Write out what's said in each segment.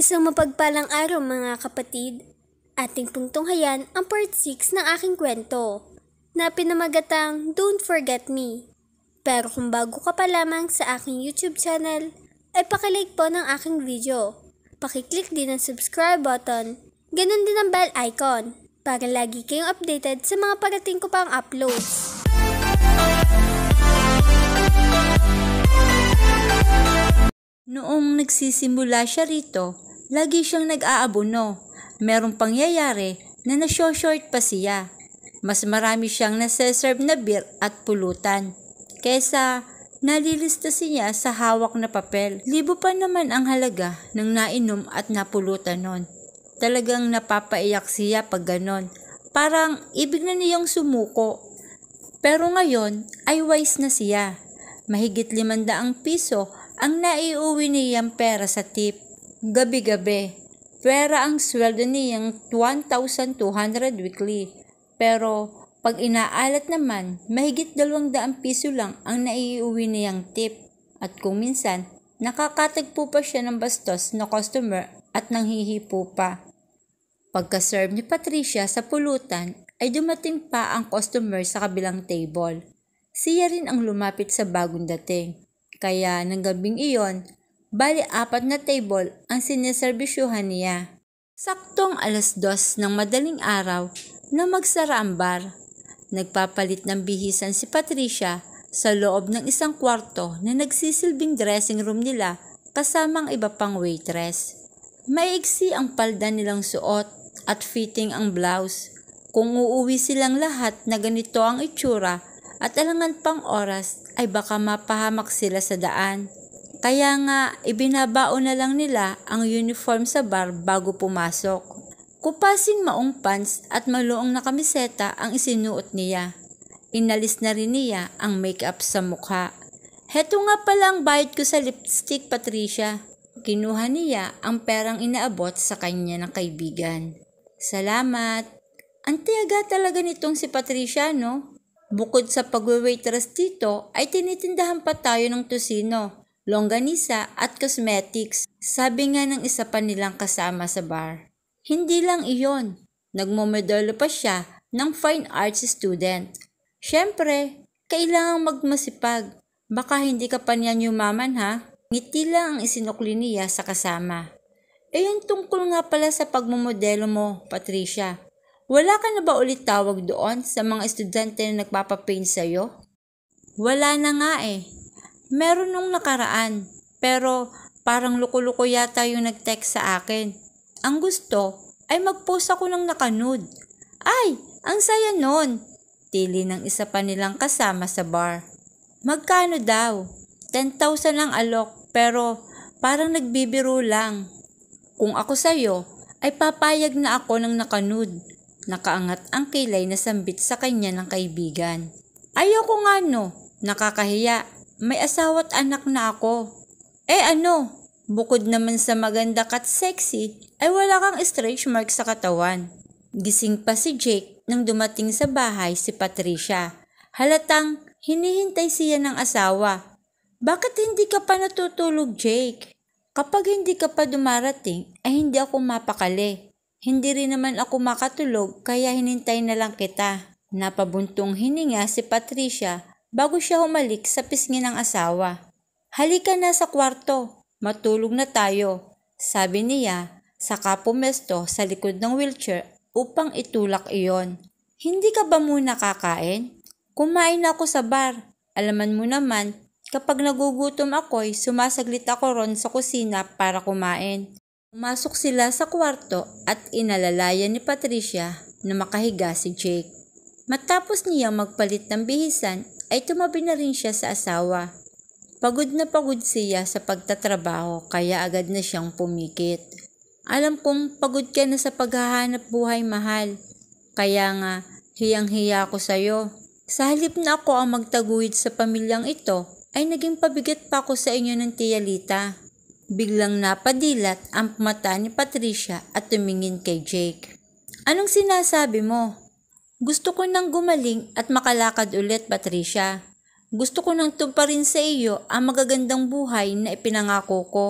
Isang mapagpalang araw mga kapatid. Ating pungtunghayan ang part 6 ng aking kwento na pinamagatang Don't Forget Me. Pero kung bago ka pa lamang sa aking YouTube channel, ay pakilike po ng aking video. Pakiclick din ang subscribe button, ganun din ang bell icon para lagi kayong updated sa mga parating ko pang uploads. Noong nagsisimula siya rito, lagi siyang nag-aabono. Merong pangyayari na nasyo-short pa siya. Mas marami siyang nasa-serve na beer at pulutan kaysa nalilista siya sa hawak na papel. Libo pa naman ang halaga ng nainom at napulutan nun. Talagang napapaiyak siya pag ganon. Parang ibig na niyang sumuko. Pero ngayon ay wise na siya. Mahigit 500 piso ang naiuwi niyang pera sa tip. Gabi-gabi, pera ang sweldo niyang 1,200 weekly. Pero pag inaalat naman, mahigit 200 piso lang ang naiuwi niyang tip. At kung minsan, nakakatagpo pa siya ng bastos na customer at nanghihipo pa. Pagka-serve ni Patricia sa pulutan, ay dumating pa ang customer sa kabilang table. Siya rin ang lumapit sa bagong dating. Kaya ng gabing iyon, bali 4 na table ang sineserbisyuhan niya. Saktong 2:00 ng madaling araw na magsara ang bar. Nagpapalit ng bihisan si Patricia sa loob ng isang kwarto na nagsisilbing dressing room nila kasama ang iba pang waitress. Maigsi ang palda nilang suot at fitting ang blouse. Kung uuwi silang lahat na ganito ang itsura at alangan pang oras ay baka mapahamak sila sa daan. Kaya nga ibinabao na lang nila ang uniform sa bar bago pumasok. Kupasing maong pants at maluong na kamiseta ang isinuot niya. Inalis na rin niya ang makeup sa mukha. Heto nga pala ang bayad ko sa lipstick, Patricia. Kinuha niya ang perang inaabot sa kanya ng kaibigan. Salamat. Ang tiyaga talaga nitong si Patricia, no? Bukod sa pag-waitress dito ay tinitindahan pa tayo ng tusino, longganisa at cosmetics. Sabi nga ng isa pa nilang kasama sa bar. Hindi lang iyon, nagmomodelo pa siya ng fine arts student. Siyempre, kailangang magmasipag. Baka hindi ka pa niyan yumaman ha? Ngiti lang ang isinukli niya sa kasama. Yung tungkol nga pala sa pagmomodelo mo, Patricia. Wala ka na ba ulit tawag doon sa mga estudyante na nagpapapaint sa'yo? Wala na nga eh. Meron nung nakaraan, pero parang loko-loko yata yung nag-text sa akin. Ang gusto ay mag-post ako ng naka-nude. Ay, ang saya nun! Tili ng isa pa nilang kasama sa bar. Magkano daw? 10,000 ang alok, pero parang nagbibiro lang. Kung ako sa'yo, ay papayag na ako ng naka-nude. Nakaangat ang kilay na sambit sa kanya ng kaibigan. Ayoko nga no, nakakahiya. May asawa't anak na ako. Ano, bukod naman sa maganda at sexy, ay wala kang stretch mark sa katawan. Gising pa si Jake nang dumating sa bahay si Patricia. Halatang hinihintay siya ng asawa. Bakit hindi ka pa natutulog, Jake? Kapag hindi ka pa dumarating, ay hindi ako mapakali. Hindi rin naman ako makatulog kaya hinintay na lang kita. Napabuntong hininga si Patricia bago siya humalik sa pisngi ng asawa. Halika na sa kwarto, matulog na tayo, sabi niya saka pumesto sa likod ng wheelchair upang itulak iyon. Hindi ka ba muna kakain? Kumain ako sa bar. Alaman mo naman, kapag nagugutom ako'y sumasaglit ako ron sa kusina para kumain. Pumasok sila sa kwarto at inalalayan ni Patricia na makahiga si Jake. Matapos niya magpalit ng bihisan ay tumabi na rin siya sa asawa. Pagod na pagod siya sa pagtatrabaho kaya agad na siyang pumikit. Alam kong pagod ka na sa paghahanap buhay, mahal. Kaya nga, hiyang-hiya ako sa'yo. Sa halip na ako ang magtaguyod sa pamilyang ito, ay naging pabigat pa ako sa inyo ng Tia Lita. Biglang napadilat ang mata ni Patricia at tumingin kay Jake. Anong sinasabi mo? Gusto ko nang gumaling at makalakad ulit, Patricia. Gusto ko nang tuparin sa iyo ang magagandang buhay na ipinangako ko.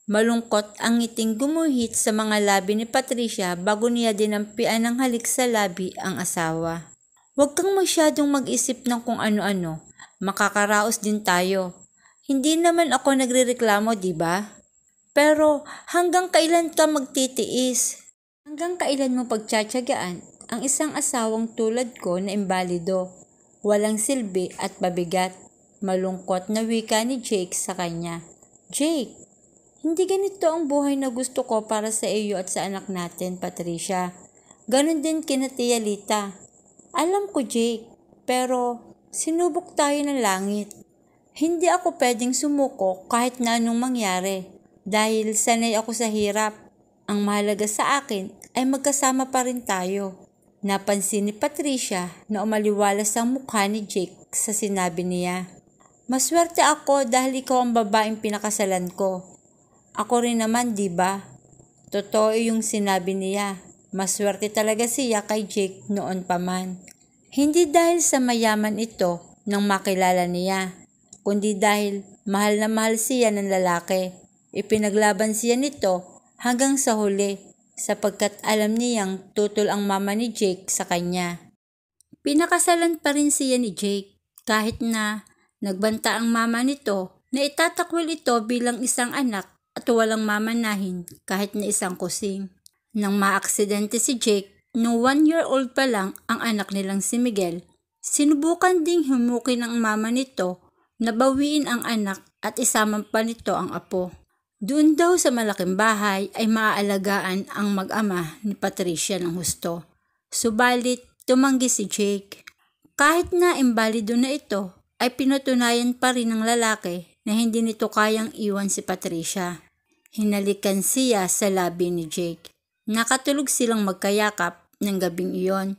Malungkot ang ngiting gumuhit sa mga labi ni Patricia bago niya dinampian ng halik sa labi ang asawa. Huwag kang masyadong mag-isip ng kung ano-ano. Makakaraos din tayo. Hindi naman ako nagrereklamo, di ba? Pero hanggang kailan ka magtitiis? Hanggang kailan mo pagtsatsagaan ang isang asawang tulad ko na imbalido, walang silbi at pabigat? Malungkot na wika ni Jake sa kanya. Jake, hindi ganito ang buhay na gusto ko para sa iyo at sa anak natin, Patricia. Ganon din kina Tia Lita. Alam ko, Jake, pero sinubok tayo ng langit. Hindi ako pwedeng sumuko kahit na anong mangyari dahil sanay ako sa hirap. Ang mahalaga sa akin ay magkasama pa rin tayo. Napansin ni Patricia na umaliwalas ang mukha ni Jake sa sinabi niya. Maswerte ako dahil ikaw ang babaeng pinakasalan ko. Ako rin naman, di ba? Totoo yung sinabi niya. Maswerte talaga siya kay Jake noon pa man. Hindi dahil sa mayaman ito nang makilala niya, kundi dahil mahal na mahal siya ng lalaki. Ipinaglaban siya nito hanggang sa huli sapagkat alam niyang tutol ang mama ni Jake sa kanya. Pinakasalan pa rin siya ni Jake kahit na nagbanta ang mama nito na itatakwil ito bilang isang anak at walang mamanahin kahit na isang kusing. Nang maaksidente si Jake, nung 1-year-old pa lang ang anak nilang si Miguel, sinubukan ding humukin ng mama nito na bawiin ang anak at isama pa nito ang apo. Doon daw sa malaking bahay ay maaalagaan ang mag-ama ni Patricia ng husto. Subalit, tumanggi si Jake. Kahit na imbalido na ito, ay pinatunayan pa rin ng lalaki na hindi nito kayang iwan si Patricia. Hinalikan siya sa labi ni Jake. Nakatulog silang magkayakap ng gabing iyon.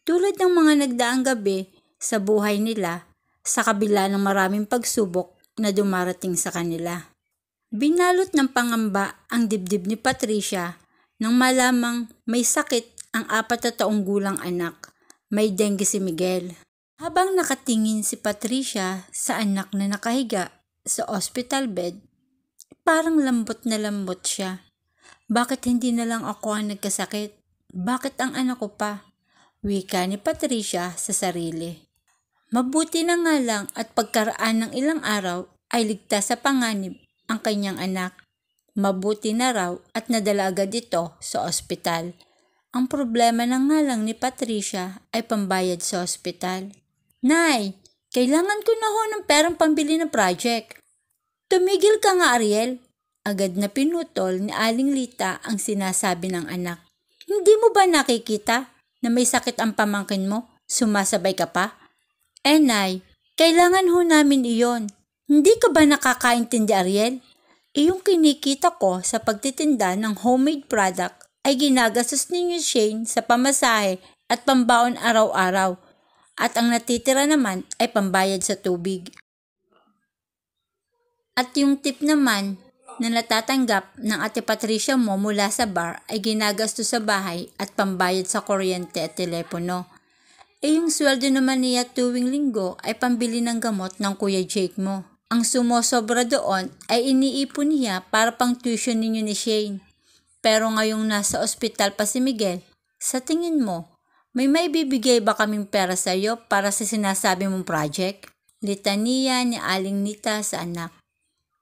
Tulad ng mga nagdaang gabi sa buhay nila sa kabila ng maraming pagsubok na dumarating sa kanila. Binalot ng pangamba ang dibdib ni Patricia nang malamang may sakit ang 4 na taong gulang anak. May dengue si Miguel. Habang nakatingin si Patricia sa anak na nakahiga sa hospital bed, parang lambot na lambot siya. Bakit hindi na lang ako ang nagkasakit? Bakit ang anak ko pa? Wika ni Patricia sa sarili. Mabuti na nga lang at pagkaraan ng ilang araw ay ligtas sa panganib ang kanyang anak. Mabuti na raw at nadala agad ito sa ospital. Ang problema na nga lang ni Patricia ay pambayad sa ospital. Nay, kailangan ko na ho ng perang pambili ng project. Tumigil ka nga, Ariel. Agad na pinutol ni Aling Lita ang sinasabi ng anak. Hindi mo ba nakikita na may sakit ang pamangkin mo? Sumasabay ka pa? Nay, kailangan ho namin iyon. Hindi ka ba nakakaintindi, Ariel? Iyong kinikita ko sa pagtitinda ng homemade product ay ginagastos ninyo Shane sa pamasahe at pambaon araw-araw. At ang natitira naman ay pambayad sa tubig. At yung tip naman na natatanggap ng Ate Patricia mo mula sa bar ay ginagastos sa bahay at pambayad sa kuryente at telepono. Yung sweldo naman niya tuwing linggo ay pambili ng gamot ng Kuya Jake mo. Ang sumosobra doon ay iniipon niya para pang tuition ninyo ni Shane. Pero ngayong nasa ospital pa si Miguel, sa tingin mo, may maibibigay ba kaming pera sa iyo para sa sinasabi mong project? Litaniya ni Aling Nita sa anak.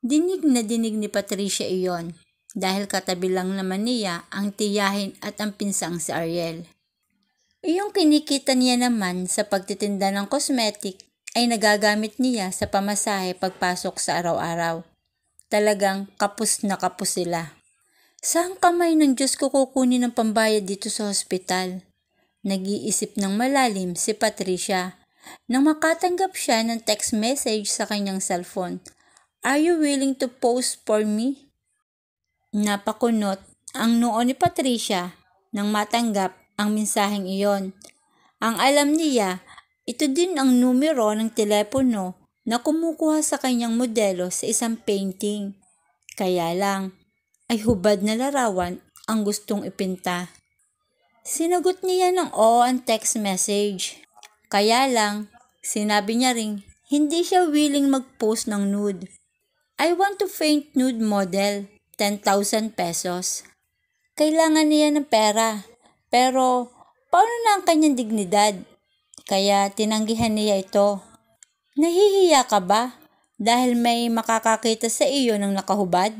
Dinig na dinig ni Patricia iyon dahil katabi lang naman niya ang tiyahin at ang pinsang si Ariel. Iyong kinikita niya naman sa pagtitinda ng cosmetic ay nagagamit niya sa pamasahe pagpasok sa araw-araw. Talagang kapos na kapos sila. Saan kamay ng Diyos ko kukunin ng pambayad dito sa hospital? Nag-iisip ng malalim si Patricia nang makatanggap siya ng text message sa kanyang cellphone. Are you willing to post for me? Napakunot ang noo ni Patricia nang matanggap ang mensaheng iyon. Ang alam niya, ito din ang numero ng telepono na kumukuha sa kanyang modelo sa isang painting. Kaya lang, ay hubad na larawan ang gustong ipinta. Sinagot niya ng oo ang text message. Kaya lang, sinabi niya ring hindi siya willing mag-post ng nude. I want to paint nude model. 10,000 pesos. Kailangan niya ng pera, pero paano na ang kanyang dignidad? Kaya tinanggihan niya ito. Nahihiya ka ba dahil may makakakita sa iyo ng nakahubad?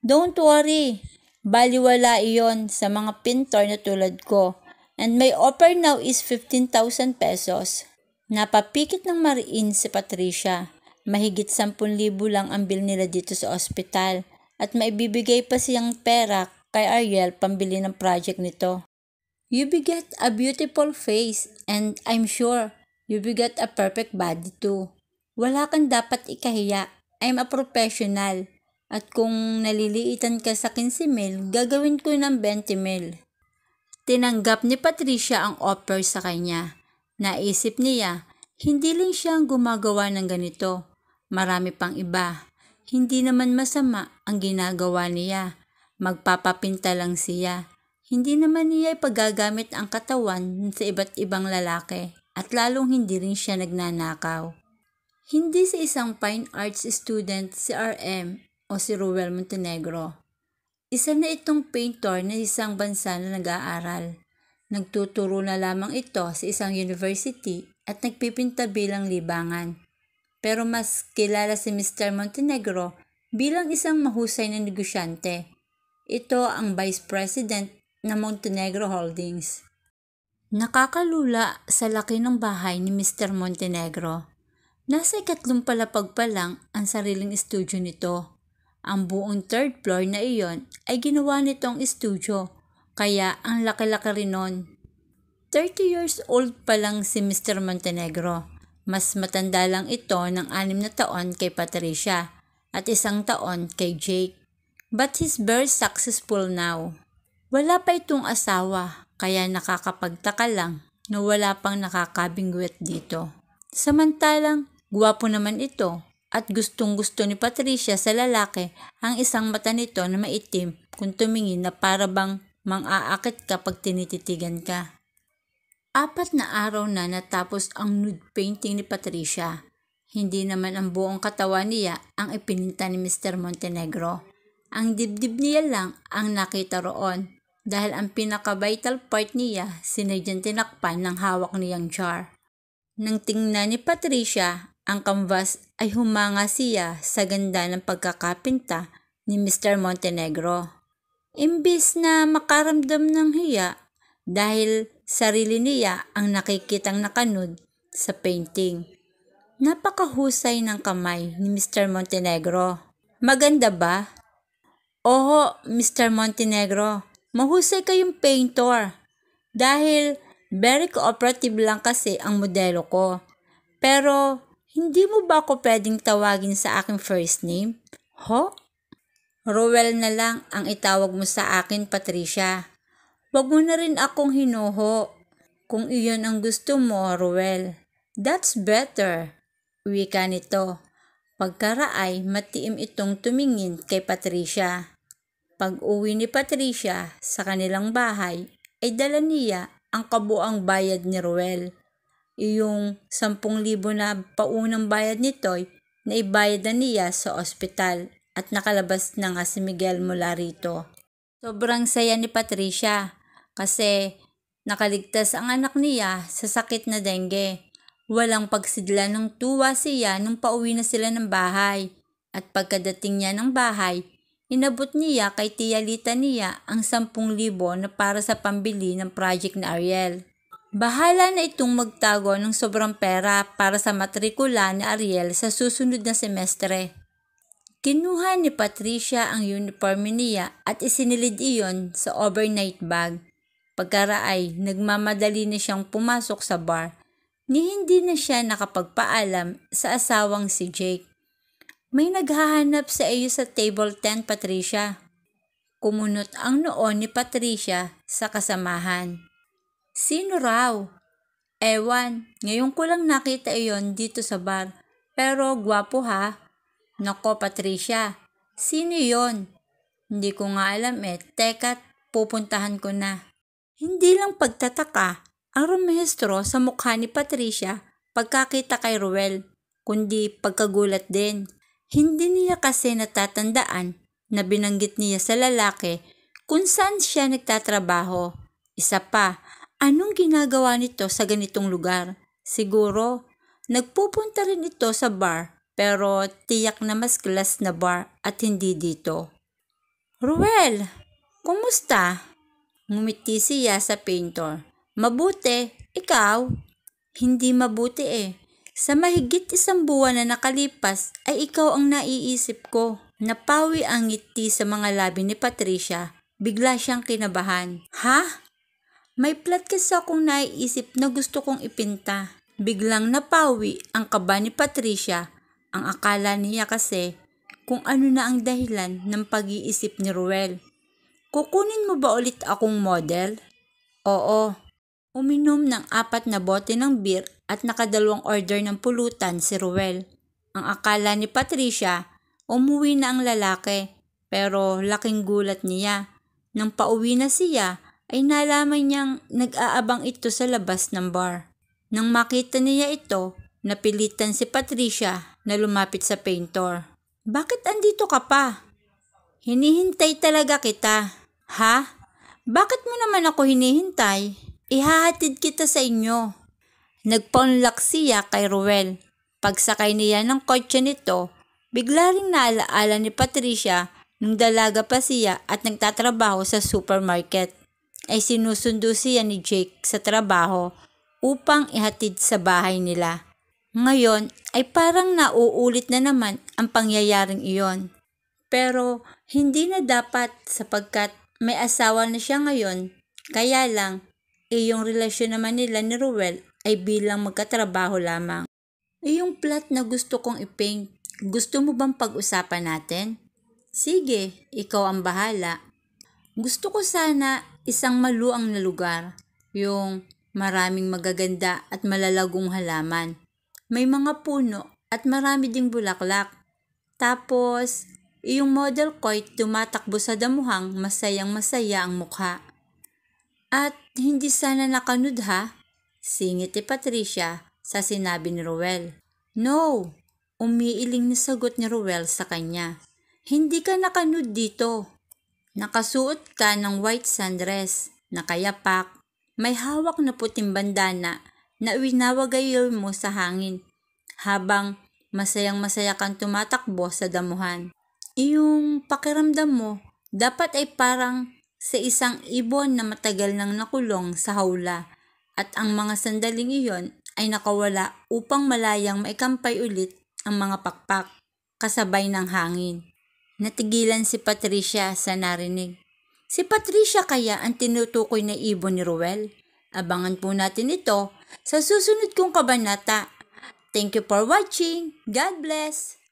Don't worry, baliwala iyon sa mga pintor na tulad ko, and my offer now is 15,000 pesos. Napapikit ng mariin si Patricia. Mahigit 10,000 lang ang bill nila dito sa ospital at maibibigay pa siyang pera kay Ariel pambili ng project nito. You beget a beautiful face and I'm sure you beget a perfect body too. Wala kang dapat ikahiya. I'm a professional. At kung naliliitan ka sa 15,000, gagawin ko ng 20,000. Tinanggap ni Patricia ang offer sa kanya. Naisip niya, hindi lang siya ang gumagawa ng ganito. Marami pang iba. Hindi naman masama ang ginagawa niya. Magpapapinta lang siya. Hindi naman niya ipagagamit ang katawan sa iba't ibang lalaki at lalong hindi rin siya nagnanakaw. Hindi si isang fine arts student si RM o si Ruel Montenegro. Isa na itong painter na isang bansa na nag-aaral. Nagtuturo na lamang ito sa isang university at nagpipinta bilang libangan. Pero mas kilala si Mr. Montenegro bilang isang mahusay na negosyante. Ito ang Vice President na Montenegro Holdings. Nakakalula sa laki ng bahay ni Mr. Montenegro. Nasa 3 palapag pa lang ang sariling studio nito. Ang buong 3rd floor na iyon ay ginawa nitong studio, kaya ang laki-laki rin nun. 30 years old pa lang si Mr. Montenegro. Mas matanda lang ito ng 6 na taon kay Patricia at 1 taon kay Jake. But he's very successful now. Wala pa itong asawa, kaya nakakapagtaka lang na wala pang nakakabingwit dito. Samantalang, gwapo naman ito at gustong-gusto ni Patricia sa lalaki ang isang mata nito na maitim kung tumingin na para bang mang-aakit ka pag tinititigan ka. 4 na araw na natapos ang nude painting ni Patricia. Hindi naman ang buong katawan niya ang ipininta ni Mr. Montenegro. Ang dibdib niya lang ang nakita roon dahil ang pinaka-vital part niya sinadyang tinakpan ng hawak niyang jar. Nang tingnan ni Patricia ang canvas ay humanga siya sa ganda ng pagkakapinta ni Mr. Montenegro. Imbis na makaramdam ng hiya dahil sarili niya ang nakikitang nakanud sa painting. Napakahusay ng kamay ni Mr. Montenegro. Maganda ba? Oo, Mr. Montenegro, mahusay kayong painter. Dahil very cooperative lang kasi ang modelo ko. Pero hindi mo ba ako pwedeng tawagin sa aking first name? Ho? Ruel na lang ang itawag mo sa akin, Patricia. Huwag mo na rin akong hinuho. Kung iyon ang gusto mo, Ruel. That's better. Wika nito. Pagkaraay, matiim itong tumingin kay Patricia. Pag-uwi ni Patricia sa kanilang bahay, ay dala niya ang kabuang bayad ni Ruel. Iyong 10,000 na paunang bayad nito'y naibayad na niya sa ospital at nakalabas na nga si Miguel mula rito. Sobrang saya ni Patricia kasi nakaligtas ang anak niya sa sakit na dengue. Walang pagsidla ng tuwa siya nung pauwi na sila ng bahay at pagkadating niya ng bahay, inabot niya kay Tia Lita niya ang 10,000 na para sa pambili ng project ni Ariel. Bahala na itong magtago ng sobrang pera para sa matrikula ni Ariel sa susunod na semestre. Kinuha ni Patricia ang uniforme niya at isinilid iyon sa overnight bag. Pagkaraay, nagmamadali na siyang pumasok sa bar ni hindi na siya nakapagpaalam sa asawang si Jake. May naghahanap sa iyo sa table 10, Patricia. Kumunot ang noon ni Patricia sa kasamahan. Sino raw? Ewan, ngayon ko lang nakita iyon dito sa bar. Pero gwapo ha? Nako Patricia, sino yon? Hindi ko nga alam teka't pupuntahan ko na. Hindi lang pagtataka ang rumehistro sa mukha ni Patricia pagkakita kay Ruel, kundi pagkagulat din. Hindi niya kasi natatandaan na binanggit niya sa lalaki kung saan siya nagtatrabaho. Isa pa, anong ginagawa nito sa ganitong lugar? Siguro, nagpupunta rin ito sa bar pero tiyak na mas class na bar at hindi dito. Ruel, kumusta? Ngumiti siya sa painter. Mabuti, ikaw? Hindi mabuti eh. Sa mahigit 1 buwan na nakalipas ay ikaw ang naiisip ko. Napawi ang ngiti sa mga labi ni Patricia. Bigla siyang kinabahan. Ha? May plot kasi akong naiisip na gusto kong ipinta. Biglang napawi ang kaba ni Patricia. Ang akala niya kasi kung ano na ang dahilan ng pag-iisip ni Ruel. Kukunin mo ba ulit akong model? Oo. Uminom ng 4 na bote ng beer at nakadalawang order ng pulutan si Ruel. Ang akala ni Patricia, umuwi na ang lalaki. Pero laking gulat niya. Nang pauwi na siya, ay nalaman niyang nag-aabang ito sa labas ng bar. Nang makita niya ito, napilitan si Patricia na lumapit sa painter. Bakit andito ka pa? Hinihintay talaga kita. Ha? Bakit mo naman ako hinihintay? Ihahatid kita sa inyo. Nagpaunlak siya kay Ruel. Pagsakay niya ng kotse nito, bigla ring naalaala ni Patricia nung dalaga pa siya at nagtatrabaho sa supermarket. Ay sinusundo siya ni Jake sa trabaho upang ihatid sa bahay nila. Ngayon ay parang nauulit na naman ang pangyayaring iyon. Pero hindi na dapat sapagkat may asawa na siya ngayon, kaya lang, yung relasyon naman nila ni Ruel ay bilang magkatrabaho lamang. Yung plot na gusto kong i-paint, gusto mo bang pag-usapan natin? Sige, ikaw ang bahala. Gusto ko sana isang maluang na lugar, yung maraming magaganda at malalagong halaman. May mga puno at marami ding bulaklak. Tapos, yung model ko ay tumatakbo sa damuhang masayang-masaya ang mukha. At hindi sana nakanud ha? Singit ni Patricia sa sinabi ni Ruel. No, umiiling na sagot ni Ruel sa kanya. Hindi ka nakanud dito. Nakasuot ka ng white sundress, nakayapak, may hawak na puting bandana na winawagayo mo sa hangin habang masayang-masaya kang tumatakbo sa damuhan. Iyong pakiramdam mo dapat ay parang sa isang ibon na matagal nang nakulong sa hawla at ang mga sandaling iyon ay nakawala upang malayang maikampay ulit ang mga pakpak kasabay ng hangin. Natigilan si Patricia sa narinig. Si Patricia kaya ang tinutukoy na ibon ni Ruel? Abangan po natin ito sa susunod kong kabanata. Thank you for watching. God bless!